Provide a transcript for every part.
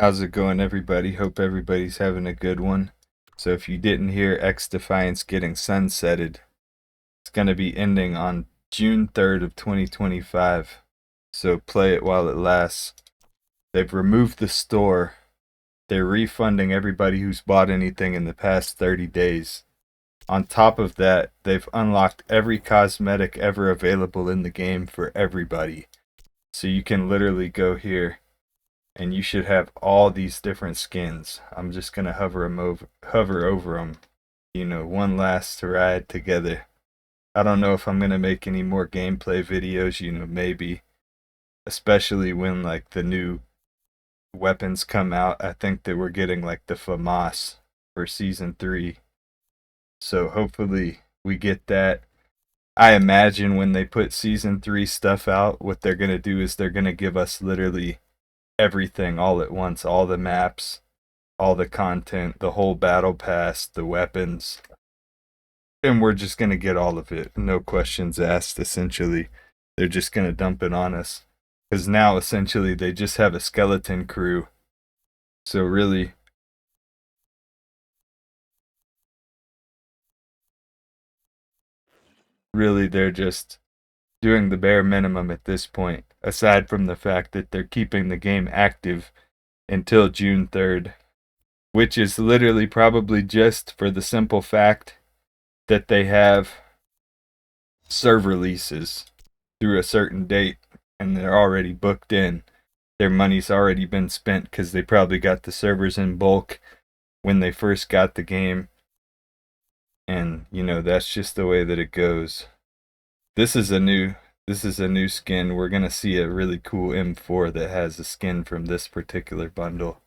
How's it going, everybody? Hope everybody's having a good one. So if you didn't hear, XDefiant's getting sunsetted. It's going to be ending on June 3rd of 2025. So play it while it lasts. They've removed the store. They're refunding everybody who's bought anything in the past 30 days. On top of that, they've unlocked every cosmetic ever available in the game for everybody. So you can literally go here and you should have all these different skins. I'm just gonna hover over them. One last ride together. I don't know if I'm gonna make any more gameplay videos. Maybe, especially when like the new weapons come out. I think that we're getting like the FAMAS for season 3. So hopefully we get that. I imagine when they put season 3 stuff out, what they're gonna do is they're gonna give us literally everything all at once, all the maps, all the content, the whole battle pass, the weapons, and we're just going to get all of it. No questions asked, essentially. They're just going to dump it on us. Because now, essentially, they just have a skeleton crew. So, really, they're just doing the bare minimum at this point, aside from the fact that they're keeping the game active until June 3rd, which is literally probably just for the simple fact that they have server leases through a certain date and they're already booked in. Their money's already been spent because they probably got the servers in bulk when they first got the game. And that's just the way that it goes. This is a new skin. We're gonna see a really cool M4 that has a skin from this particular bundle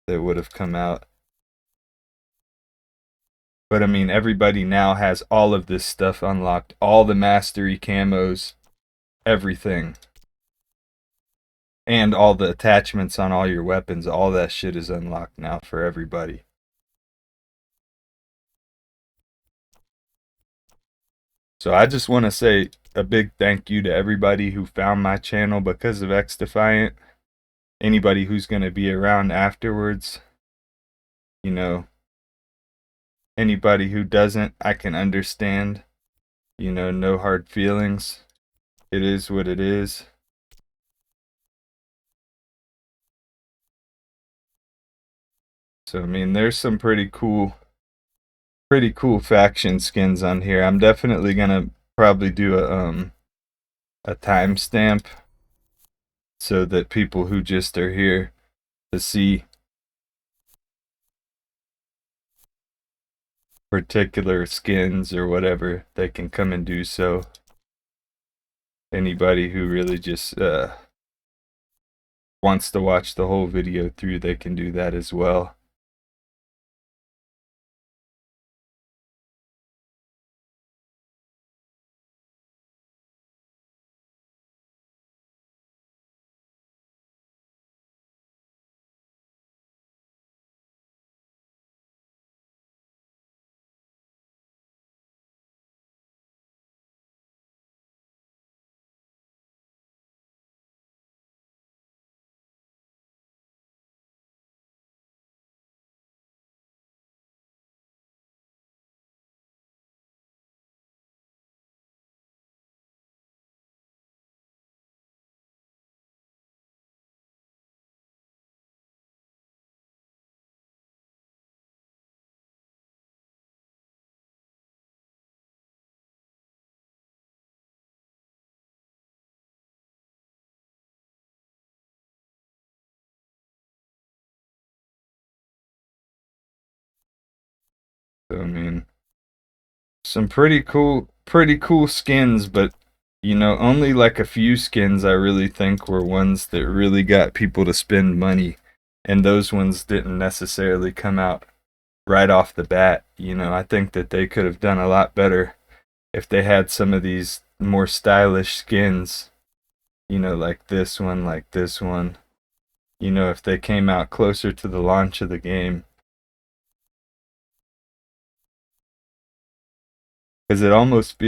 that would have come out. But I mean, everybody now has all of this stuff unlocked, all the mastery camos, everything. And all the attachments on all your weapons, all that shit is unlocked now for everybody. So I just want to say a big thank you to everybody who found my channel because of XDefiant. Anybody who's going to be around afterwards, you know, anybody who doesn't, I can understand. No hard feelings. It is what it is. So I mean, there's some pretty cool faction skins on here. I'm definitely gonna probably do a timestamp so that people who just are here to see particular skins or whatever, they can come and do so. Anybody who really just wants to watch the whole video through, they can do that as well. So I mean, some pretty cool skins, but only like a few skins I really think were ones that really got people to spend money, and those ones didn't necessarily come out right off the bat. I think that they could have done a lot better if they had some of these more stylish skins, like this one, like this one. If they came out closer to the launch of the game. Because it almost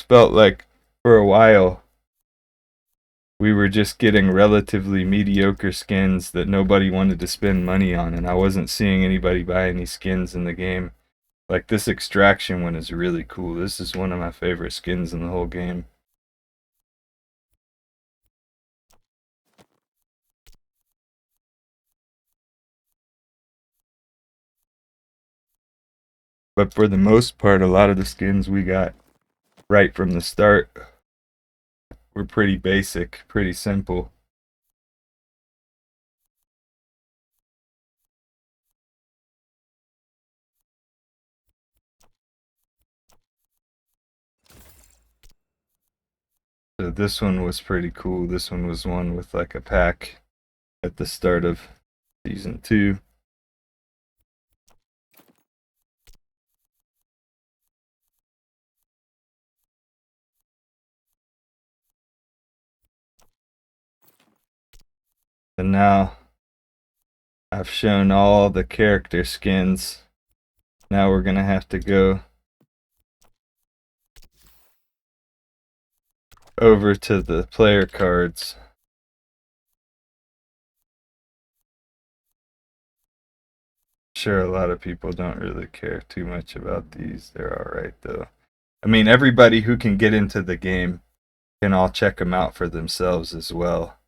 felt like for a while we were just getting relatively mediocre skins that nobody wanted to spend money on, and I wasn't seeing anybody buy any skins in the game. Like this extraction one is really cool. This is one of my favorite skins in the whole game. But for the most part, a lot of the skins we got right from the start were pretty basic, pretty simple. So this one was pretty cool. This one was one with like a pack at the start of season 2. And now I've shown all the character skins. Now we're gonna have to go over to the player cards. Sure, a lot of people don't really care too much about these. They're alright though. I mean, everybody who can get into the game can all check them out for themselves as well.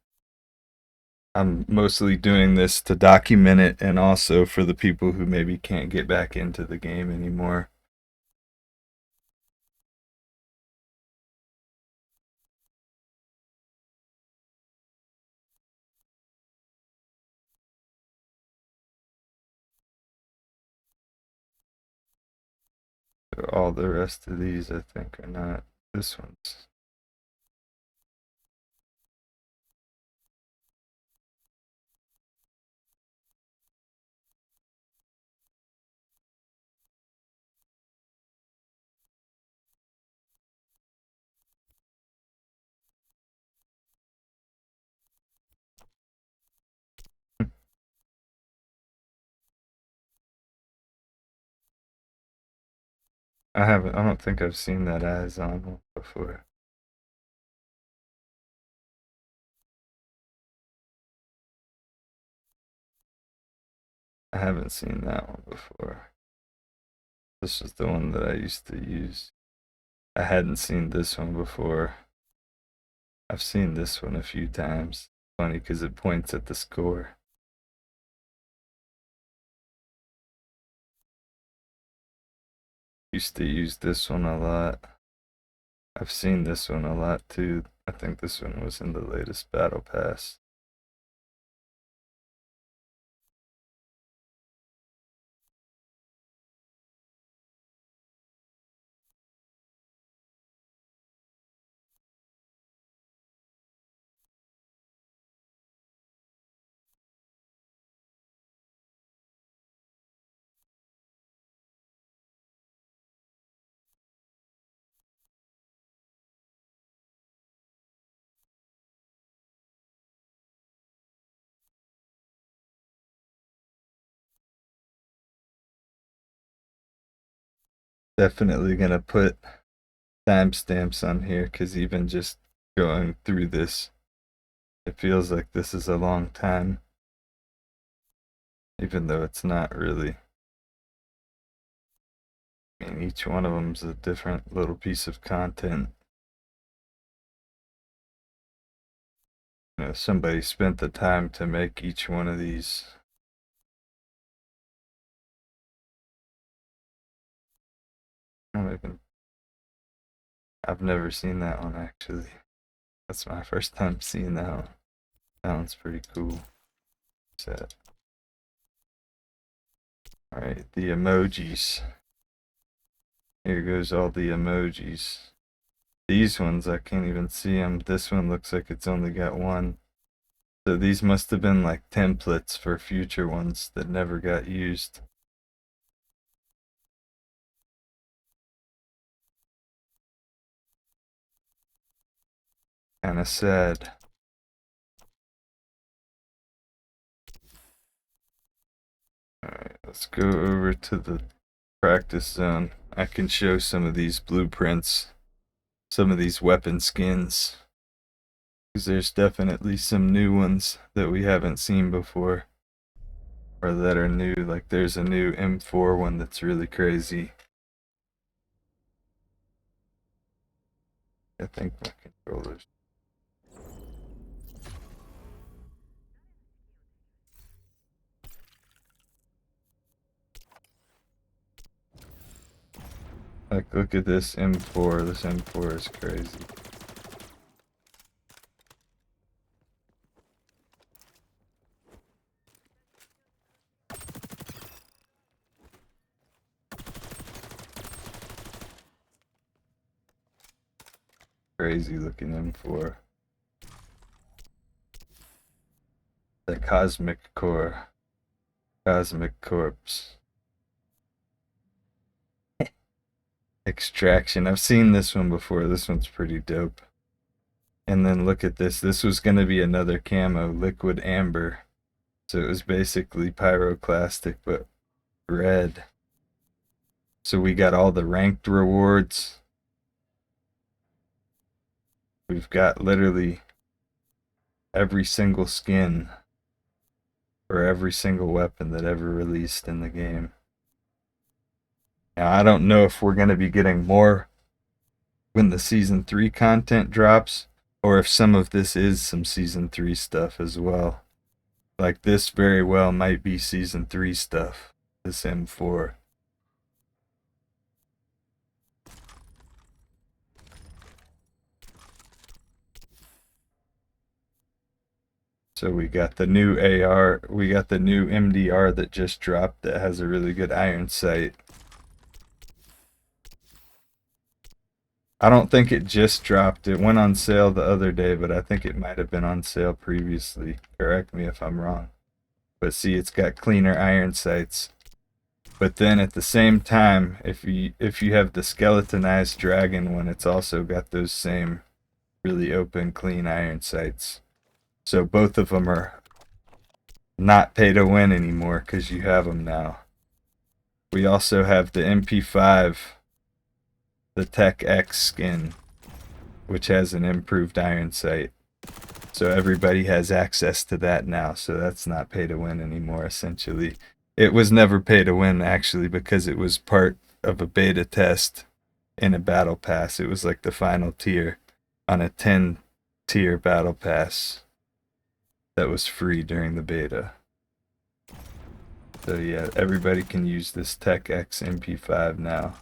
I'm mostly doing this to document it and also for the people who maybe can't get back into the game anymore. All the rest of these, I think, are not. This one's. I haven't. I don't think I've seen that eyes on one before. I haven't seen that one before. This is the one that I used to use. I hadn't seen this one before. I've seen this one a few times. Funny because it points at the score. Used to use this one a lot. I've seen this one a lot too. I think this one was in the latest battle pass. Definitely gonna put timestamps on here because even just going through this, it feels like this is a long time, even though it's not really. I mean, each one of them's a different little piece of content. You know, somebody spent the time to make each one of these. I've never seen that one actually. That's my first time seeing that one. That one's pretty cool. Set. Alright, the emojis. Here goes all the emojis. These ones, I can't even see them. This one looks like it's only got one. So these must have been like templates for future ones that never got used. Kinda sad. Alright, let's go over to the practice zone. I can show some of these blueprints, some of these weapon skins. Because there's definitely some new ones that we haven't seen before, or that are new. Like there's a new M4 one that's really crazy. I think my controllers. Like, look at this M4. This M4 is crazy. Crazy looking M4. The Cosmic Core. Cosmic Corpse. Extraction. I've seen this one before. This one's pretty dope. And then look at this. This was going to be another camo, Liquid Amber. So it was basically pyroclastic, but red. So we got all the ranked rewards. We've got literally every single skin for every single weapon that ever released in the game. Now, I don't know if we're going to be getting more when the Season 3 content drops, or if some of this is some Season 3 stuff as well. Like, this very well might be Season 3 stuff, this M4. So we got the new AR, we got the new MDR that just dropped that has a really good iron sight. I don't think it just dropped. It went on sale the other day, but I think it might have been on sale previously. Correct me if I'm wrong. But see, it's got cleaner iron sights. But then at the same time, if you have the skeletonized dragon one, it's also got those same really open, clean iron sights. So both of them are not pay to win anymore because you have them now. We also have the MP5, the Tech X skin, which has an improved iron sight. So everybody has access to that now. So that's not pay to win anymore, essentially. It was never pay to win, actually, because it was part of a beta test in a battle pass. It was like the final tier on a 10-tier battle pass that was free during the beta. So yeah, everybody can use this Tech X MP5 now.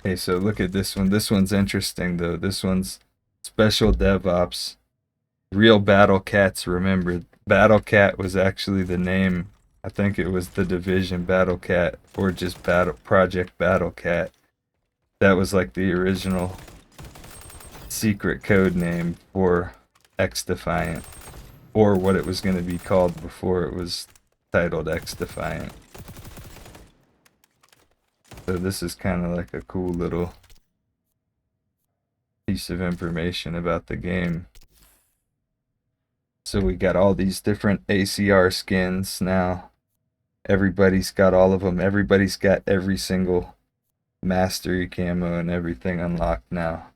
Okay, so look at this one. This one's interesting though. This one's Special DevOps. Real Battle Cats remembered. Battle Cat was actually the name. I think it was the Division Battle Cat or just Project Battle Cat. That was like the original secret code name for XDefiant, or what it was going to be called before it was titled XDefiant. So this is kind of like a cool little piece of information about the game. So we got all these different ACR skins now. Everybody's got all of them. Everybody's got every single mastery camo and everything unlocked now.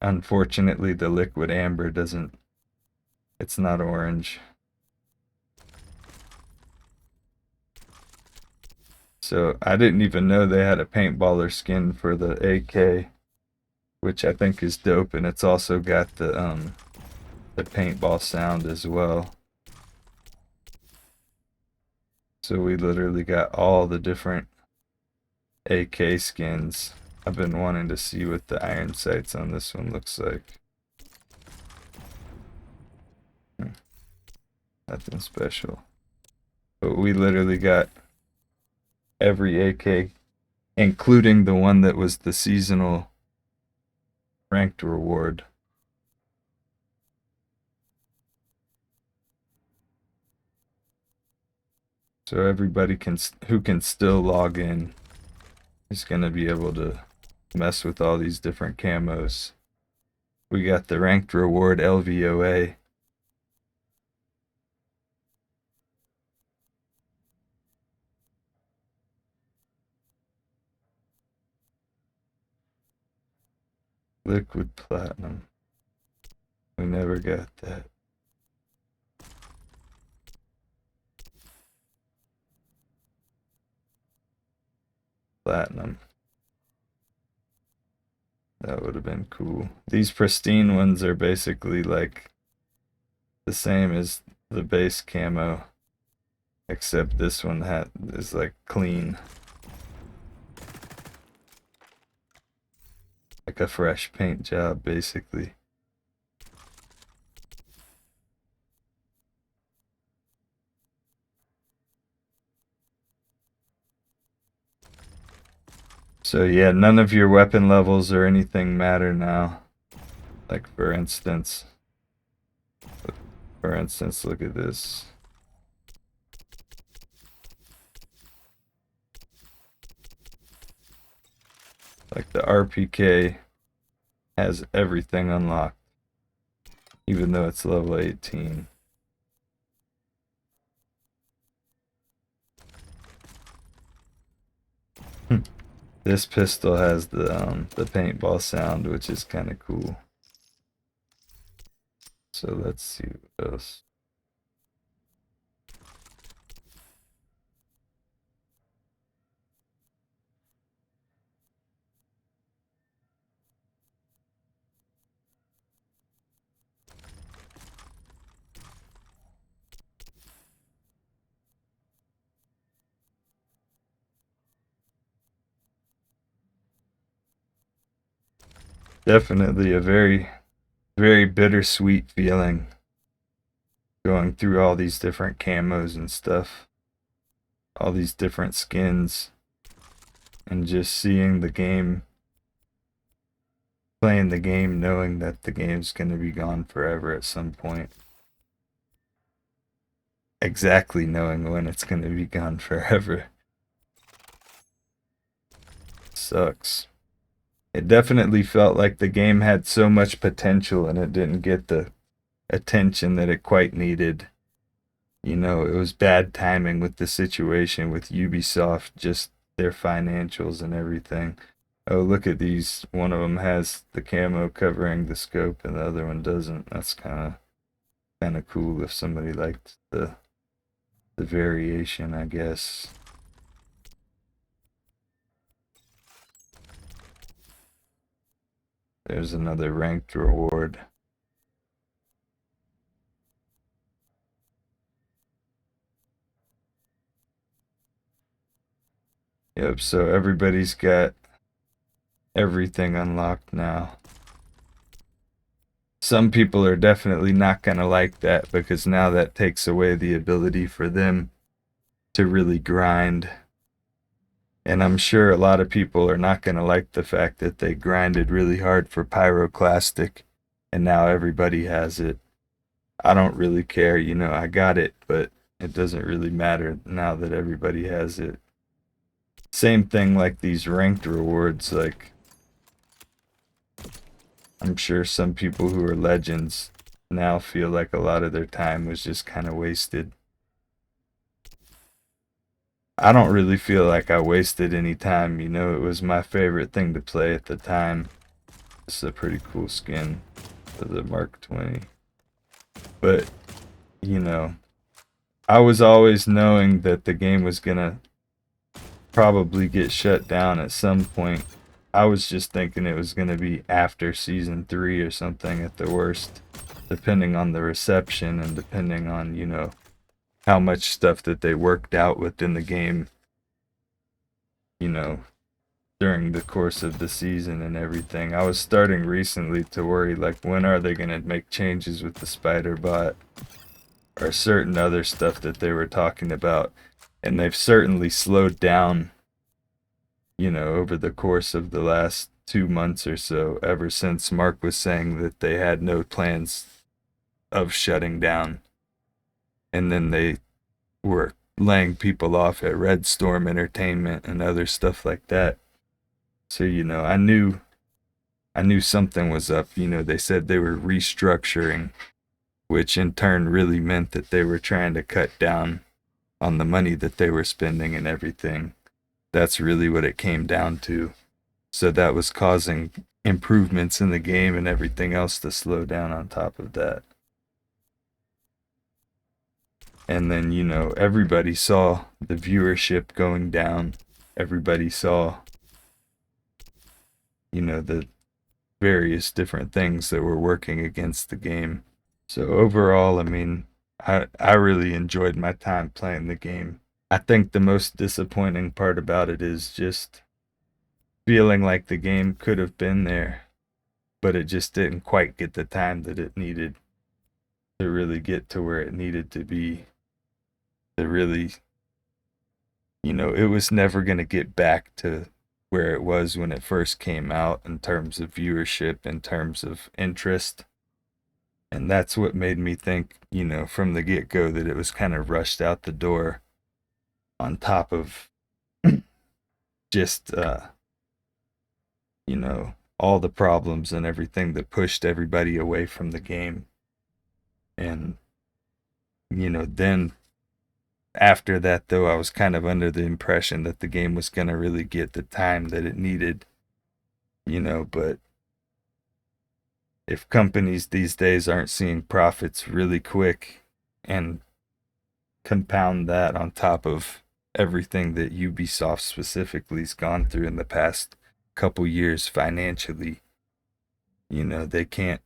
Unfortunately, the Liquid Amber doesn't, it's not orange. So I didn't even know they had a paintballer skin for the AK, which I think is dope, and it's also got the paintball sound as well. So we literally got all the different AK skins. I've been wanting to see what the iron sights on this one looks like. Nothing special. But we literally got every AK, including the one that was the seasonal ranked reward. So everybody who can still log in is going to be able to mess with all these different camos. We got the ranked reward LVOA. Liquid platinum. We never got that. Platinum. That would have been cool. These pristine ones are basically like the same as the base camo, except this one is like clean. Like a fresh paint job, basically. So yeah, none of your weapon levels or anything matter now. Like for instance, look at this. Like the RPK has everything unlocked, even though it's level 18. This pistol has the paintball sound, which is kind of cool. So let's see what else. Definitely a very, very bittersweet feeling going through all these different camos and stuff, all these different skins, and just seeing the game, playing the game knowing that the game's going to be gone forever at some point. Exactly knowing when it's going to be gone forever. Sucks. It definitely felt like the game had so much potential and it didn't get the attention that it quite needed. You know, it was bad timing with the situation with Ubisoft, just their financials and everything. Oh, look at these. One of them has the camo covering the scope and the other one doesn't. That's kind of cool if somebody liked the variation, I guess. There's another ranked reward. Yep, so everybody's got everything unlocked now. Some people are definitely not going to like that because now that takes away the ability for them to really grind. And I'm sure a lot of people are not going to like the fact that they grinded really hard for Pyroclastic and now everybody has it. I don't really care, you know, I got it, but it doesn't really matter now that everybody has it. Same thing like these ranked rewards, like I'm sure some people who are legends now feel like a lot of their time was just kind of wasted. I don't really feel like I wasted any time, you know, it was my favorite thing to play at the time. This is a pretty cool skin for the Mark 20. But, you know, I was always knowing that the game was gonna probably get shut down at some point. I was just thinking it was gonna be after season 3 or something at the worst, depending on the reception and depending on, you know, how much stuff that they worked out within the game, you know, during the course of the season and everything. I was starting recently to worry, like, when are they going to make changes with the spider bot or certain other stuff that they were talking about. And they've certainly slowed down, you know, over the course of the last 2 months or so, ever since Mark was saying that they had no plans of shutting down. And then they were laying people off at Red Storm Entertainment and other stuff like that. So, you know, I knew something was up. You know, they said they were restructuring, which in turn really meant that they were trying to cut down on the money that they were spending and everything. That's really what it came down to. So that was causing improvements in the game and everything else to slow down on top of that. And then, you know, everybody saw the viewership going down. Everybody saw, you know, the various different things that were working against the game. So overall, I mean, I really enjoyed my time playing the game. I think the most disappointing part about it is just feeling like the game could have been there, but it just didn't quite get the time that it needed to really get to where it needed to be. To really, you know, it was never going to get back to where it was when it first came out in terms of viewership, in terms of interest. And that's what made me think, you know, from the get-go that it was kind of rushed out the door, on top of just, you know, all the problems and everything that pushed everybody away from the game. And, you know, then after that, though, I was kind of under the impression that the game was going to really get the time that it needed, you know, but if companies these days aren't seeing profits really quick and compound that on top of everything that Ubisoft specifically has gone through in the past couple years financially, you know, they can't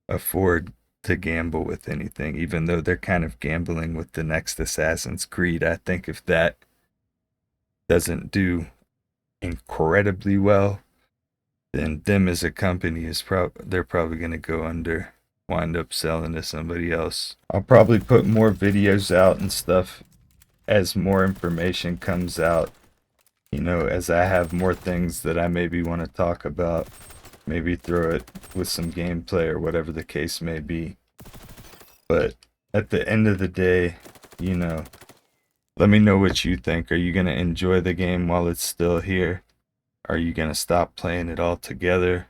afford to gamble with anything, even though they're kind of gambling with the next Assassin's Creed. I think if that doesn't do incredibly well, then them as a company is they're probably going to go under, wind up selling to somebody else. I'll probably put more videos out and stuff as more information comes out, you know, as I have more things that I maybe want to talk about, maybe throw it with some gameplay or whatever the case may be. But at the end of the day, you know, let me know what you think. Are you going to enjoy the game while it's still here? Are you going to stop playing it altogether?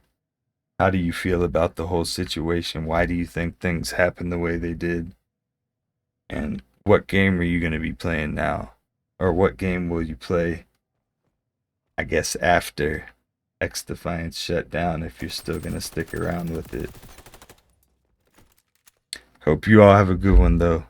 How do you feel about the whole situation? Why do you think things happened the way they did? And what game are you going to be playing now? Or what game will you play, I guess, after XDefiant shut down, if you're still going to stick around with it? Hope you all have a good one, though.